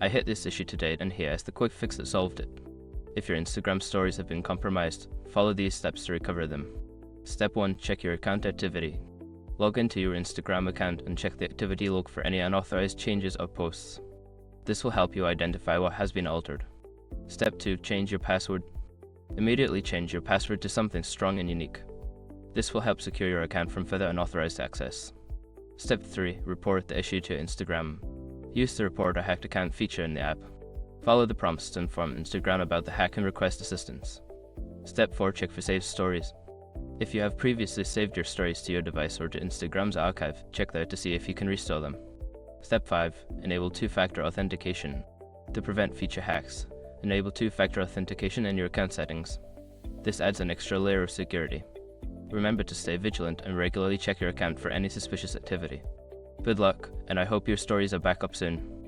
I hit this issue today and here is the quick fix that solved it. If your Instagram stories have been compromised, follow these steps to recover them. Step 1. Check your account activity. Log into your Instagram account and check the activity log for any unauthorized changes or posts. This will help you identify what has been altered. Step 2. Change your password. Immediately change your password to something strong and unique. This will help secure your account from further unauthorized access. Step 3. Report the issue to Instagram. Use the Report a Hacked Account feature in the app. Follow the prompts to inform Instagram about the hack and request assistance. Step 4. Check for saved stories. If you have previously saved your stories to your device or to Instagram's archive, check there to see if you can restore them. Step 5. Enable two-factor authentication. To prevent future hacks, enable two-factor authentication in your account settings. This adds an extra layer of security. Remember to stay vigilant and regularly check your account for any suspicious activity. Good luck, and I hope your stories are back up soon.